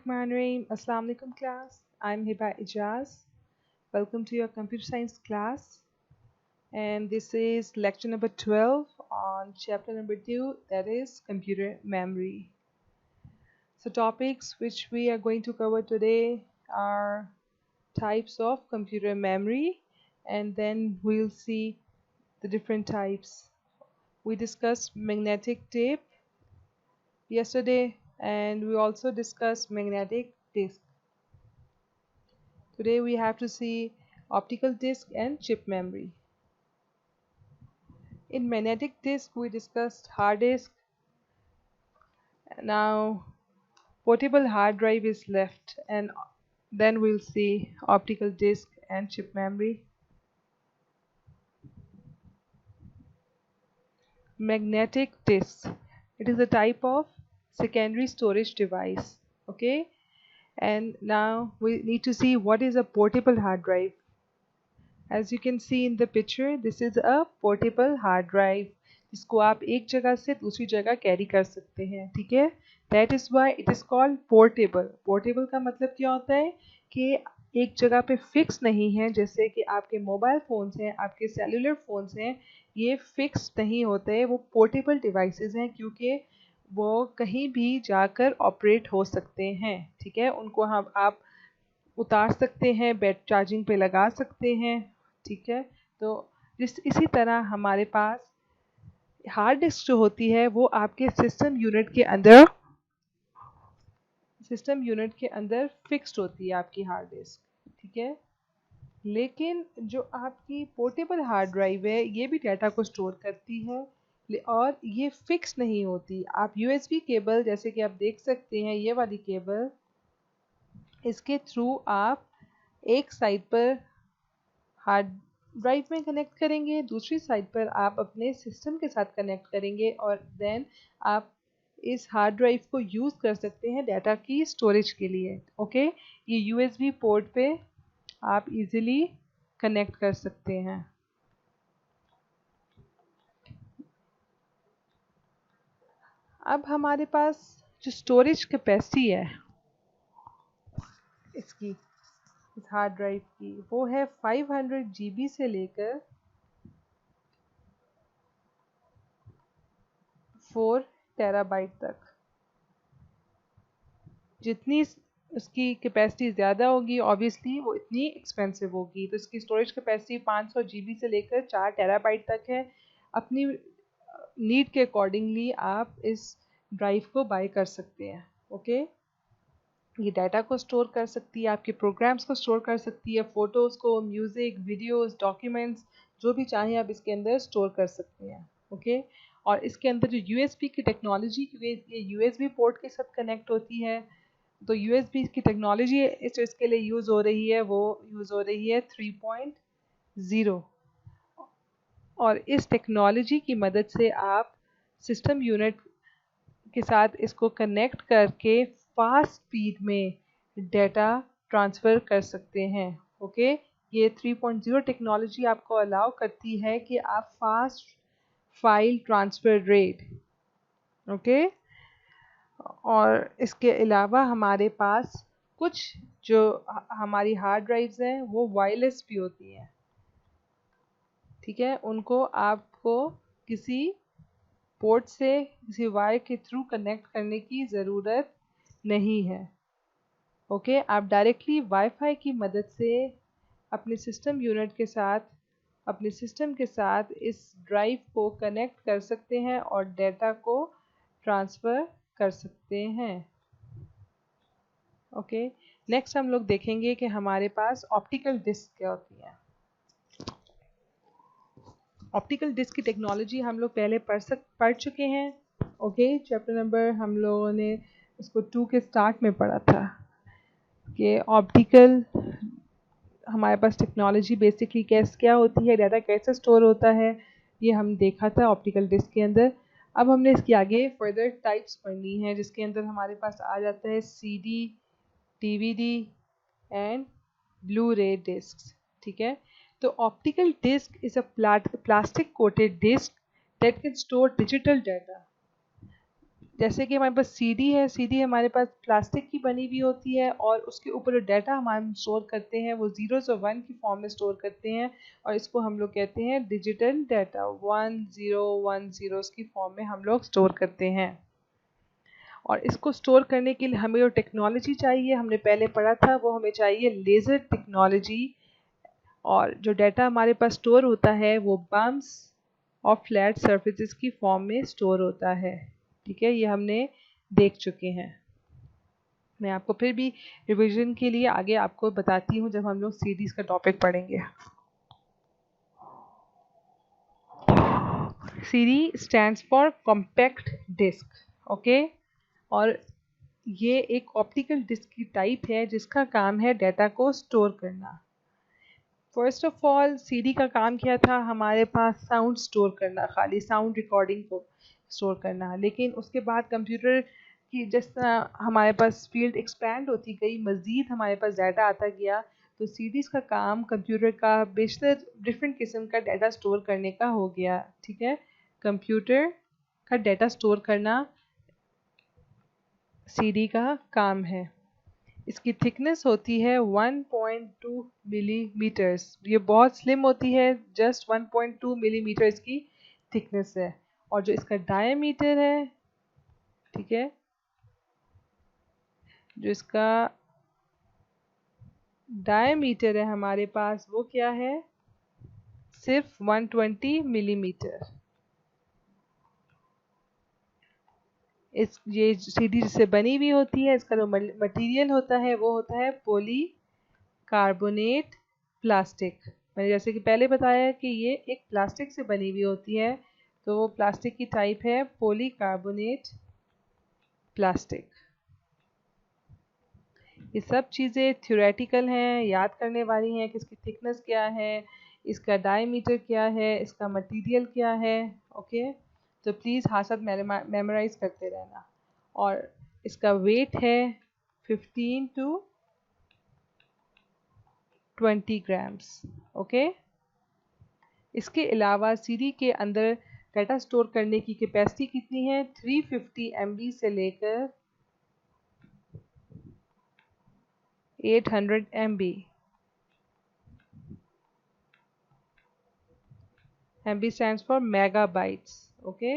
Bismillahirrahmanirrahim. Assalamu alaikum class. I'm Hiba Ijaz. Welcome to your computer science class. And this is lecture number 12 on chapter number 2, that is computer memory. So topics which we are going to cover today are types of computer memory, and then we'll see the different types. We discussed magnetic tape yesterday, and we also discussed magnetic disk. Today we have to see optical disk and chip memory. In magnetic disk we discussed hard disk. Now portable hard drive is left, and then we'll see optical disk and chip memory. Magnetic disk, it is a type of secondary storage device. Okay, and now we need to see what is a portable hard drive. As you can see in the picture, this is a portable hard drive जिसको आप एक जगह से दूसरी जगह carry कर सकते हैं. ठीक है, that is why it is called portable. Portable का मतलब क्या होता है कि एक जगह पे फिक्स नहीं है, जैसे कि आपके मोबाइल फ़ोन्स हैं, आपके सेलुलर फ़ोन्स हैं, ये फिक्स नहीं होते, वो पोर्टेबल डिवाइसेस हैं क्योंकि वो कहीं भी जाकर ऑपरेट हो सकते हैं. ठीक है, उनको हम आप उतार सकते हैं, बैट चार्जिंग पे लगा सकते हैं. ठीक है, तो इसी तरह हमारे पास हार्ड डिस्क जो होती है वो आपके सिस्टम यूनिट के अंदर फिक्स्ड होती है आपकी हार्ड डिस्क. ठीक है, लेकिन जो आपकी पोर्टेबल हार्ड ड्राइव है ये भी डाटा को स्टोर करती है और ये फिक्स नहीं होती. आप यूएसबी केबल, जैसे कि आप देख सकते हैं ये वाली केबल, इसके थ्रू आप एक साइड पर हार्ड ड्राइव में कनेक्ट करेंगे, दूसरी साइड पर आप अपने सिस्टम के साथ कनेक्ट करेंगे और देन आप इस हार्ड ड्राइव को यूज़ कर सकते हैं डाटा की स्टोरेज के लिए. ओके, ये यूएसबी पोर्ट पे आप इजीली कनेक्ट कर सकते हैं. अब हमारे पास जो स्टोरेज कैपेसिटी है इसकी, इस हार्ड ड्राइव की, वो है 500 GB से लेकर 4 टेराबाइट तक. जितनी उसकी कैपेसिटी ज़्यादा होगी ऑब्वियसली वो इतनी एक्सपेंसिव होगी. तो इसकी स्टोरेज कैपेसिटी 500 GB से लेकर 4 टेराबाइट तक है. अपनी नीड के अकॉर्डिंगली आप इस ड्राइव को बाय कर सकते हैं. ओके, ये डाटा को स्टोर कर सकती है, आपके प्रोग्राम्स को स्टोर कर सकती है, फ़ोटोज़ को, म्यूज़िक, वीडियोज़, डॉक्यूमेंट्स, जो भी चाहें आप इसके अंदर स्टोर कर सकते हैं. ओके, और इसके अंदर जो यूएसबी की टेक्नोलॉजी, क्योंकि ये यूएसबी पोर्ट के साथ कनेक्ट होती है, तो यूएसबी की टेक्नोलॉजी इसके लिए यूज़ हो रही है, वो यूज़ हो रही है 3.0. और इस टेक्नोलॉजी की मदद से आप सिस्टम यूनिट के साथ इसको कनेक्ट करके फास्ट स्पीड में डेटा ट्रांसफ़र कर सकते हैं. ओके, ये 3.0 टेक्नोलॉजी आपको अलाउ करती है कि आप fast file transfer rate. Okay, और इसके अलावा हमारे पास कुछ जो हमारी हार्ड ड्राइव्स हैं वो वायरलेस भी होती हैं. ठीक है, उनको आपको किसी पोर्ट से किसी वायर के थ्रू कनेक्ट करने की ज़रूरत नहीं है. ओके, आप डायरेक्टली वाईफाई की मदद से अपने सिस्टम यूनिट के साथ, अपने सिस्टम के साथ इस ड्राइव को कनेक्ट कर सकते हैं और डेटा को ट्रांसफ़र कर सकते हैं. ओके, नेक्स्ट हम लोग देखेंगे कि हमारे पास ऑप्टिकल डिस्क क्या होती है. ऑप्टिकल डिस्क की टेक्नोलॉजी हम लोग पहले पढ़ चुके हैं. ओके, चैप्टर नंबर हम लोगों ने उसको 2 के स्टार्ट में पढ़ा था कि ऑप्टिकल हमारे पास टेक्नोलॉजी बेसिकली क्या होती है, डाटा कैसे स्टोर होता है, ये हम देखा था ऑप्टिकल डिस्क के अंदर. अब हमने इसके आगे फर्दर टाइप्स पढ़नी है, जिसके अंदर हमारे पास आ जाता है CD, DVD एंड ब्लू रे डिस्क. ठीक है, तो optical disc is a plastic coated disk that can store digital data. जैसे कि हमारे पास सीडी है, सीडी हमारे पास प्लास्टिक की बनी हुई होती है और उसके ऊपर जो डाटा हम स्टोर करते हैं वो ज़ीरोज़ और 1 की फॉर्म में स्टोर करते हैं और इसको हम लोग कहते हैं डिजिटल डाटा। 1 0 1 ज़ीरोज़ की फॉर्म में हम लोग स्टोर करते हैं। और इसको स्टोर करने के लिए हमें जो टेक्नोलॉजी चाहिए, हमने पहले पढ़ा था, वो हमें चाहिए लेज़र टेक्नोलॉजी। और जो डाटा हमारे पास स्टोर होता है वो बम्प्स और फ्लैट सर्फेसिस की फॉर्म में स्टोर होता है। ठीक है, ये हमने देख चुके हैं। मैं आपको फिर भी रिवीजन के लिए आगे आपको बताती हूँ जब हम लोग सीरीज का टॉपिक पढ़ेंगे। CD stands for compact disc, okay. और ये एक ऑप्टिकल डिस्क की टाइप है जिसका काम है डाटा को स्टोर करना। फर्स्ट ऑफ ऑल सीडी का काम क्या था, हमारे पास साउंड स्टोर करना, खाली साउंड रिकॉर्डिंग को स्टोर करना। लेकिन उसके बाद कंप्यूटर की जिस तरह हमारे पास फील्ड एक्सपैंड होती गई, मज़ीद हमारे पास डाटा आता गया, तो सीडीज़ का काम कंप्यूटर का बेशतर डिफरेंट किस्म का डाटा स्टोर करने का हो गया। ठीक है, कंप्यूटर का डाटा स्टोर करना सीडी का काम है। इसकी थिकनेस होती है 1.2 मिलीमीटर्स। ये बहुत स्लिम होती है, जस्ट 1.2 मिलीमीटर इसकी थिकनेस है। और जो इसका डायमीटर है, ठीक है, जो इसका डायमीटर है हमारे पास वो क्या है, सिर्फ 120 मिलीमीटर। ये सीडी जिससे बनी हुई होती है, इसका जो मटेरियल होता है वो होता है पॉली कार्बोनेट प्लास्टिक। मैंने जैसे कि पहले बताया कि ये एक प्लास्टिक से बनी हुई होती है, तो वो प्लास्टिक की टाइप है पॉलीकार्बोनेट प्लास्टिक। ये सब चीज़ें थ्योरेटिकल हैं, याद करने वाली हैं कि इसकी थिकनेस क्या है, इसका डायमीटर क्या है, इसका मटेरियल क्या है। ओके, तो प्लीज़ हाथ साथ मेमोराइज करते रहना। और इसका वेट है 15 to 20 ग्राम्स। ओके, इसके अलावा सीडी के अंदर डाटा स्टोर करने की कैपेसिटी कितनी है, 350 MB से लेकर 800 MB। MB stands for megabytes. Okay,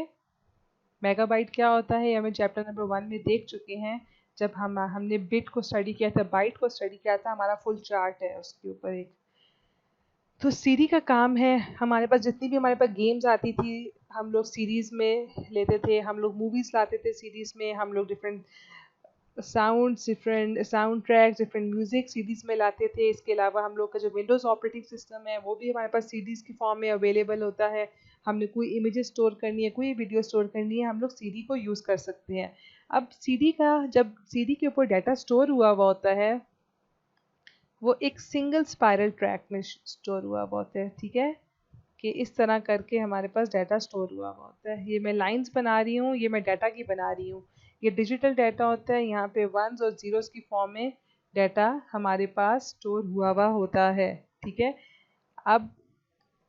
megabyte क्या होता है ये हमें चैप्टर नंबर 1 में देख चुके हैं, जब हमने बिट को स्टडी किया था, बाइट को स्टडी किया था, हमारा फुल चार्ट है उसके ऊपर एक। तो सीडी का काम है, हमारे पास जितनी भी हमारे पास गेम्स आती थी हम लोग सीरीज़ में लेते थे, हम लोग मूवीज़ लाते थे सीरीज़ में, हम लोग different different sound tracks, different music CDs में लाते थे। इसके अलावा हम लोग का जो विंडोज़ ऑपरेटिंग सिस्टम है वो भी हमारे पास सीडीज़ की फॉर्म में अवेलेबल होता है। हमने कोई इमेजेस स्टोर करनी है, कोई वीडियो स्टोर करनी है, हम लोग सीडी को यूज़ कर सकते हैं। अब सीडी का, जब सीडी के ऊपर डाटा स्टोर हुआ होता है वो एक सिंगल स्पाइरल ट्रैक में स्टोर हुआ होता है। ठीक है, कि इस तरह करके हमारे पास डाटा स्टोर हुआ होता है। ये मैं लाइंस बना रही हूँ, ये मैं डाटा की बना रही हूँ। ये डिजिटल डाटा होता है, यहाँ पे वंस और ज़ीरोस की फॉर्म में डाटा हमारे पास स्टोर हुआ होता है। ठीक है, अब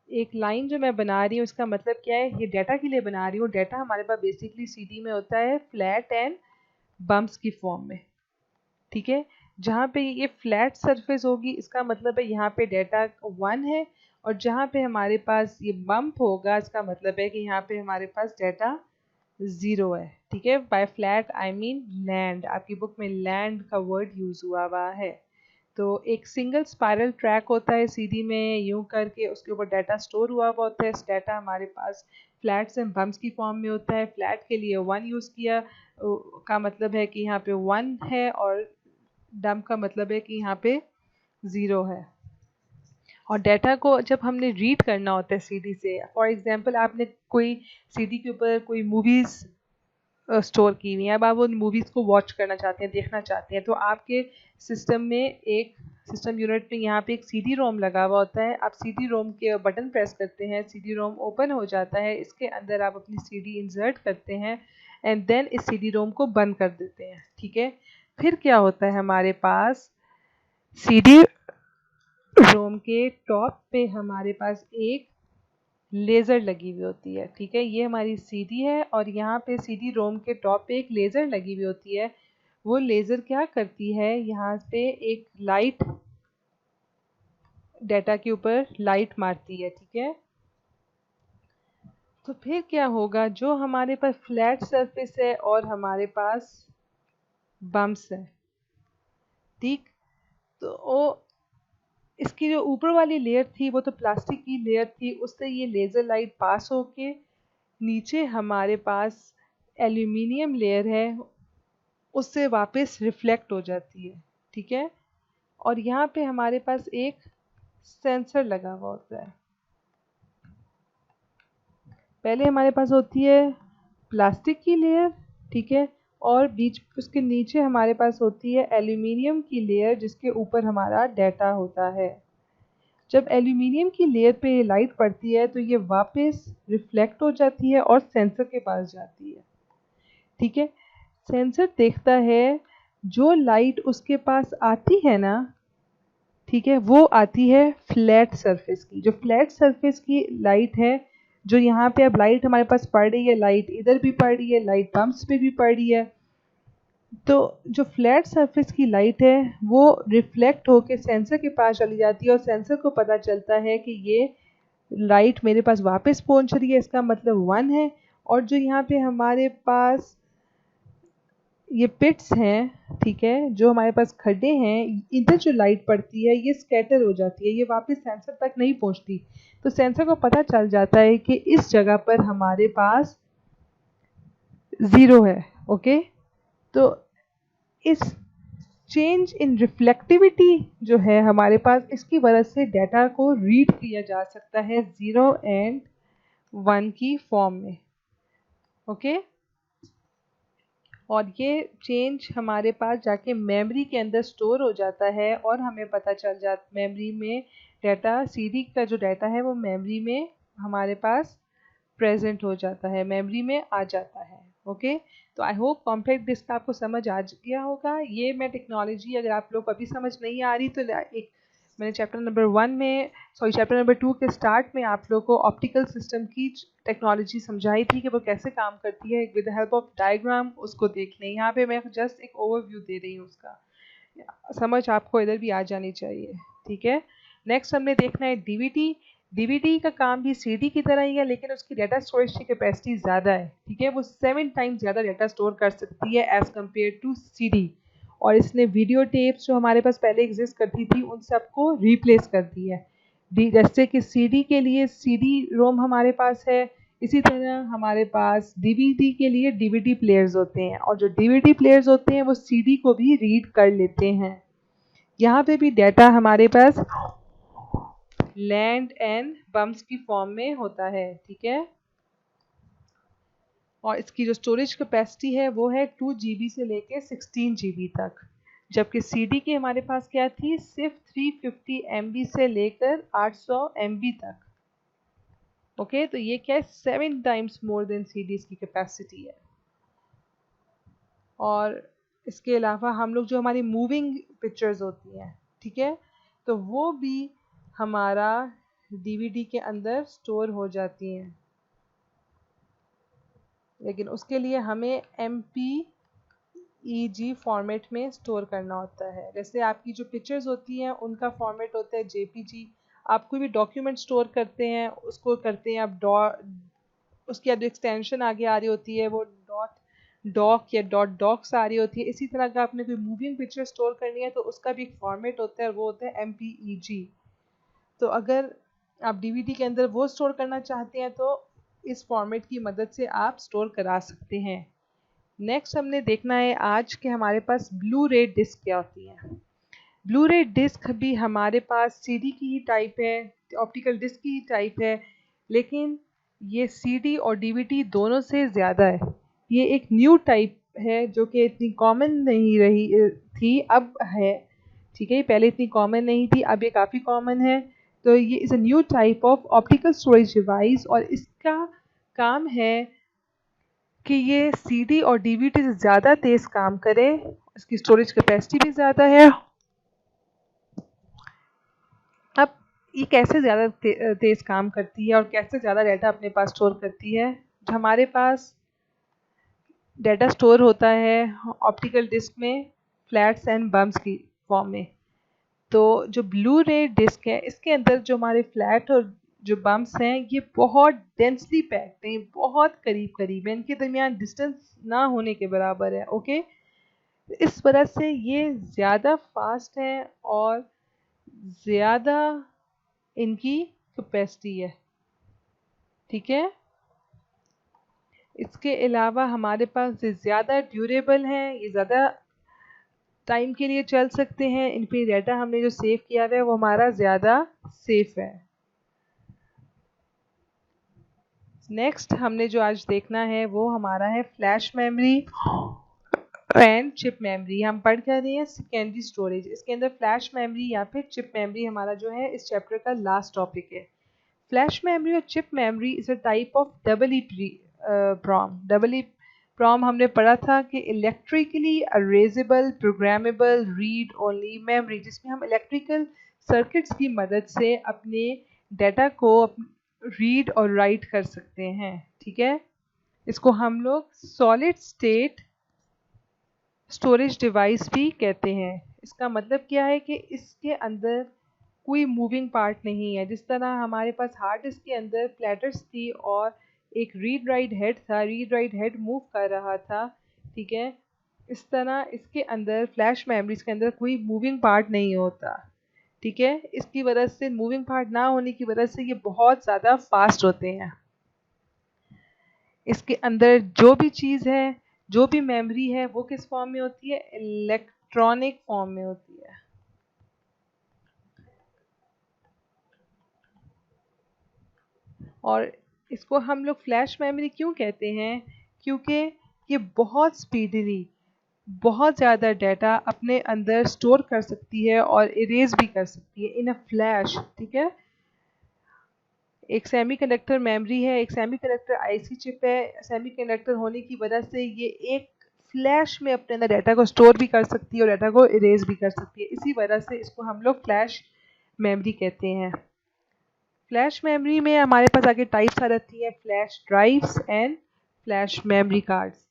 एक लाइन जो मैं बना रही हूँ इसका मतलब क्या है, ये डाटा के लिए बना रही हूँ। डाटा हमारे पास बेसिकली सीडी में होता है फ्लैट एंड बम्प्स की फॉर्म में। ठीक है, जहाँ पे ये फ्लैट सरफेस होगी इसका मतलब है यहाँ पे डाटा 1 है, और जहाँ पे हमारे पास ये बम्प होगा इसका मतलब है कि यहाँ पे हमारे पास डाटा 0 है। ठीक है, by flat I mean land, आपकी बुक में लैंड का वर्ड यूज हुआ है। तो एक सिंगल स्पाइरल ट्रैक होता है सीडी में, यूं करके उसके ऊपर डाटा स्टोर हुआ होता है। इस डाटा हमारे पास फ्लैट्स एंड बम्प्स की फॉर्म में होता है। फ्लैट के लिए 1 यूज़ किया का मतलब है कि यहाँ पे 1 है, और डंप का मतलब है कि यहाँ पे 0 है। और डाटा को जब हमने रीड करना होता है सीडी से, फॉर एग्जांपल आपने कोई सीडी के ऊपर कोई मूवीज़ स्टोर की हुई हैं, अब आप उन मूवीज़ को वॉच करना चाहते हैं, देखना चाहते हैं, तो आपके सिस्टम में एक सिस्टम यूनिट में यहाँ पे एक सीडी रोम लगा हुआ होता है। आप सीडी रोम के बटन प्रेस करते हैं, सीडी रोम ओपन हो जाता है, इसके अंदर आप अपनी सीडी इंसर्ट करते हैं एंड देन इस सीडी रोम को बंद कर देते हैं। ठीक है, फिर क्या होता है हमारे पास, सीडी रोम के टॉप पे हमारे पास एक लेज़र लगी हुई होती है। ठीक है, ये हमारी सीडी है और यहाँ पे सीडी रोम के टॉप पे एक लेज़र लगी हुई होती है। वो लेज़र क्या करती है, यहाँ पे एक लाइट डाटा के ऊपर लाइट मारती है। ठीक है, तो फिर क्या होगा, जो हमारे पास फ्लैट सरफेस है और हमारे पास बम्प्स है, ठीक, तो वो इसकी जो ऊपर वाली लेयर थी वो तो प्लास्टिक की लेयर थी, उससे ये लेज़र लाइट पास होके नीचे हमारे पास एल्यूमिनियम लेयर है, उससे वापस रिफ्लेक्ट हो जाती है। ठीक है, और यहाँ पे हमारे पास एक सेंसर लगा हुआ होता है। पहले हमारे पास होती है प्लास्टिक की लेयर, ठीक है, और बीच उसके नीचे हमारे पास होती है एल्यूमिनियम की लेयर जिसके ऊपर हमारा डाटा होता है। जब एल्यूमिनियम की लेयर पे लाइट पड़ती है तो ये वापस रिफ्लेक्ट हो जाती है और सेंसर के पास जाती है। ठीक है, सेंसर देखता है जो लाइट उसके पास आती है ना, ठीक है, वो आती है फ्लैट सरफेस की। जो फ्लैट सरफेस की लाइट है, जो यहाँ पे अब लाइट हमारे पास पड़ रही है, लाइट इधर भी पड़ रही है, लाइट बम्प्स पे भी पड़ रही है, तो जो फ्लैट सरफेस की लाइट है वो रिफ्लेक्ट होके सेंसर के पास चली जाती है और सेंसर को पता चलता है कि ये लाइट मेरे पास वापस पहुंच रही है, इसका मतलब 1 है। और जो यहाँ पे हमारे पास ये पिट्स हैं, ठीक है, जो हमारे पास खड्डे हैं, इधर जो लाइट पड़ती है ये स्कैटर हो जाती है, ये वापस सेंसर तक नहीं पहुंचती। तो सेंसर को पता चल जाता है कि इस जगह पर हमारे पास 0 है। ओके, तो इस चेंज इन रिफ्लेक्टिविटी जो है हमारे पास, इसकी वजह से डाटा को रीड किया जा सकता है 0 एंड 1 की फॉर्म में। ओके, और ये चेंज हमारे पास जाके मेमोरी के अंदर स्टोर हो जाता है और हमें पता चल जाता, मेमोरी में डाटा, सीडी का जो डाटा है वो मेमोरी में हमारे पास प्रेजेंट हो जाता है, मेमोरी में आ जाता है। ओके, तो आई होप कॉम्पैक्ट डिस्क आपको समझ आ गया होगा। ये मैं टेक्नोलॉजी, अगर आप लोग अभी समझ नहीं आ रही तो एक मैंने चैप्टर नंबर 1 में, सॉरी चैप्टर नंबर 2 के स्टार्ट में आप लोग को ऑप्टिकल सिस्टम की टेक्नोलॉजी समझाई थी कि वो कैसे काम करती है with the help of diagram, उसको देख लें। यहाँ पे मैं जस्ट एक ओवरव्यू दे रही हूँ, उसका समझ आपको इधर भी आ जानी चाहिए। ठीक है, नेक्स्ट हमने देखना है डीवीडी। डीवीडी का काम भी सीडी की तरह ही है, लेकिन उसकी डाटा स्टोरेज की कैपेसिटी ज़्यादा है। ठीक है, वो 7 टाइम्स ज़्यादा डाटा स्टोर कर सकती है एज़ कम्पेयर टू सीडी। और इसने वीडियो टेप्स जो हमारे पास पहले एग्जिस्ट करती थी उन सबको रिप्लेस कर दी है। जैसे कि सीडी के लिए सीडी रोम हमारे पास है, इसी तरह हमारे पास डीवीडी के लिए डीवीडी प्लेयर्स होते हैं, और जो डीवीडी प्लेयर्स होते हैं वो सीडी को भी रीड कर लेते हैं। यहाँ पे भी डाटा हमारे पास लैंड एंड बम्प्स की फॉर्म में होता है। ठीक है, और इसकी जो स्टोरेज कैपेसिटी है वो है 2 GB से लेके 16 GB तक, जबकि सीडी की हमारे पास क्या थी, सिर्फ 350 MB से लेकर 800 MB तक। ओके, तो ये क्या है, 7 टाइम्स मोर देन सीडी की कैपेसिटी है। और इसके अलावा हम लोग जो हमारी मूविंग पिक्चर्स होती हैं, ठीक है, तो वो भी हमारा डीवीडी के अंदर स्टोर हो जाती हैं, लेकिन उसके लिए हमें MPEG फॉर्मेट में स्टोर करना होता है। जैसे आपकी जो पिक्चर्स होती हैं उनका फॉर्मेट होता है JPG। आप कोई भी डॉक्यूमेंट स्टोर करते हैं, उसको करते हैं आप उसकी जो एक्सटेंशन आगे आ रही होती है वो डॉक या डॉक्स आ रही होती है। इसी तरह का आपने कोई मूविंग पिक्चर स्टोर करनी है तो उसका भी एक फॉर्मेट होता है, वो होता है MPEG। तो अगर आप डीवीडी के अंदर वो स्टोर करना चाहते हैं तो इस फॉर्मेट की मदद से आप स्टोर करा सकते हैं। नेक्स्ट हमने देखना है आज के हमारे पास ब्लू रे डिस्क क्या होती है। ब्लू रे डिस्क भी हमारे पास सीडी की ही टाइप है, ऑप्टिकल डिस्क की ही टाइप है, लेकिन ये सीडी और डीवीडी दोनों से ज़्यादा है। ये एक न्यू टाइप है जो कि इतनी कॉमन नहीं रही थी, अब है। ठीक है, पहले इतनी कॉमन नहीं थी, अब ये काफ़ी कॉमन है। तो ये is a new type of optical storage device, और इसका काम है कि ये सीडी और डीवीडी से ज़्यादा तेज़ काम करे, इसकी स्टोरेज कैपेसिटी भी ज़्यादा है। अब ये कैसे ज़्यादा तेज़ काम करती है और कैसे ज़्यादा डाटा अपने पास स्टोर करती है। हमारे पास डाटा स्टोर होता है ऑप्टिकल डिस्क में फ्लैट्स एंड बम्प्स की फॉर्म में। तो जो ब्लू रे डिस्क है इसके अंदर जो हमारे फ्लैट और जो बम्प्स हैं ये बहुत डेंसली पैक्ड हैं, बहुत करीब करीब है, इनके दरमियान डिस्टेंस ना होने के बराबर है। ओके, इस वजह से ये ज़्यादा फास्ट है और ज़्यादा इनकी कैपेसिटी है। ठीक है, इसके अलावा हमारे पास ये ज़्यादा ड्यूरेबल हैं, ये ज़्यादा टाइम के लिए चल सकते हैं, इन पे डाटा हमने जो सेव किया हुआ है वो हमारा ज़्यादा सेफ है। नेक्स्ट हमने जो आज देखना है वो हमारा है flash memory and chip memory. हम पढ़ कर रहे हैं सेकेंडरी स्टोरेज, इसके अंदर फ्लैश मेमोरी या फिर चिप मेमोरी हमारा जो है इस चैप्टर का लास्ट टॉपिक है। फ्लैश मेमोरी और chip memory is a type of double E PROM. Double E PROM हमने पढ़ा था कि electrically erasable programmable read only memory, जिसमें हम इलेक्ट्रिकल सर्किट्स की मदद से अपने डाटा को रीड और राइट कर सकते हैं। ठीक है, इसको हम लोग सॉलिड स्टेट स्टोरेज डिवाइस भी कहते हैं। इसका मतलब क्या है कि इसके अंदर कोई मूविंग पार्ट नहीं है। जिस तरह हमारे पास हार्ड डिस्क के अंदर प्लेटर्स थी और एक रीड राइट हेड था, रीड राइट हेड मूव कर रहा था। ठीक है, इस तरह इसके अंदर फ्लैश मेमोरीज के अंदर कोई मूविंग पार्ट नहीं होता। ठीक है, इसकी वजह से मूविंग पार्ट ना होने की वजह से ये बहुत ज़्यादा फास्ट होते हैं। इसके अंदर जो भी चीज़ है, जो भी मेमोरी है वो किस फॉर्म में होती है, इलेक्ट्रॉनिक फॉर्म में होती है। और इसको हम लोग फ्लैश मेमोरी क्यों कहते हैं, क्योंकि ये बहुत स्पीडली बहुत ज़्यादा डाटा अपने अंदर स्टोर कर सकती है और इरेज भी कर सकती है इन अ फ्लैश। ठीक है, एक सेमीकंडक्टर मेमोरी है, एक सेमीकंडक्टर आईसी चिप है। सेमीकंडक्टर होने की वजह से ये एक फ्लैश में अपने अंदर डाटा को स्टोर भी कर सकती है और डाटा को इरेज भी कर सकती है। इसी वजह से इसको हम लोग फ्लैश मेमोरी कहते हैं। फ्लैश मेमोरी में हमारे पास आगे टाइप्स आ जाती है, flash drives and flash memory cards.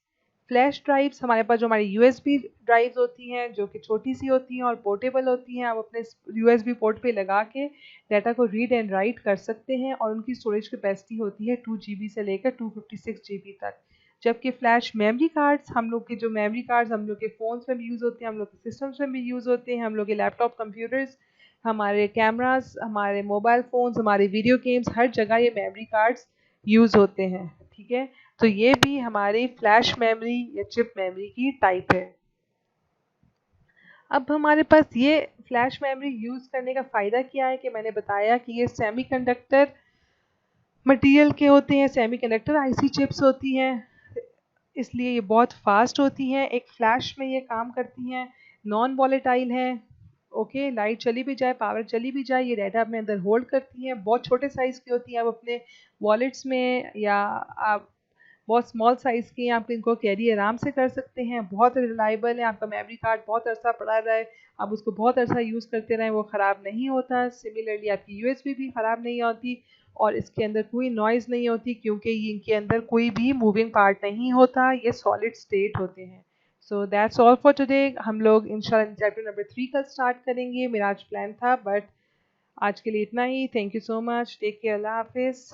Flash drives हमारे पास जो हमारी यूएसबी ड्राइव्स होती हैं जो कि छोटी सी होती हैं और पोर्टेबल होती हैं। आप अपने यूएसबी पोर्ट पे लगा के डाटा को रीड एंड राइट कर सकते हैं और उनकी स्टोरेज कैपेसिटी होती है 2 GB से लेकर 256 GB तक। जबकि फ्लैश मेमोरी कार्ड्स, हम लोग के जो मेमोरी कार्ड्स हम लोग के फ़ोन्स में भी यूज़ होते हैं, हम लोग के सिस्टम्स में भी यूज़ होते हैं, हम लोग के लैपटॉप कंप्यूटर्स, हमारे कैमरास, हमारे मोबाइल फ़ोन्स, हमारे वीडियो गेम्स, हर जगह ये मेमोरी कार्ड्स यूज़ होते हैं। ठीक है, तो ये भी हमारी फ्लैश मेमोरी या चिप मेमोरी की टाइप है। अब हमारे पास ये फ्लैश मेमोरी यूज़ करने का फ़ायदा क्या है कि मैंने बताया कि ये सेमीकंडक्टर मटेरियल के होते हैं, सेमीकंडक्टर आईसी चिप्स होती हैं, इसलिए ये बहुत फास्ट होती हैं। एक फ्लैश में ये काम करती हैं, नॉन वॉलेटाइल हैं। ओके, लाइट चली भी जाए, पावर चली भी जाए, ये डाटा अपने अंदर होल्ड करती हैं। बहुत छोटे साइज़ की होती हैं, आप अपने वॉलेट्स में या आप बहुत स्मॉल साइज़ की हैं, आप इनको कैरी आराम से कर सकते हैं। बहुत रिलायबल है, आपका मेमोरी कार्ड बहुत अरसा पड़ा रहे, आप उसको बहुत अरसा यूज़ करते रहें, वो ख़राब नहीं होता। सिमिलरली आपकी यूएसबी भी ख़राब नहीं होती और इसके अंदर कोई नॉइज़ नहीं होती क्योंकि इनके अंदर कोई भी मूविंग पार्ट नहीं होता, ये सॉलिड स्टेट होते हैं। So that's all for today. हम लोग इंशाल्लाह चैप्टर नंबर 3 कल स्टार्ट करेंगे। मेरा आज प्लान था बट आज के लिए इतना ही। Thank you so much, take care, अल्लाह हाफिज़।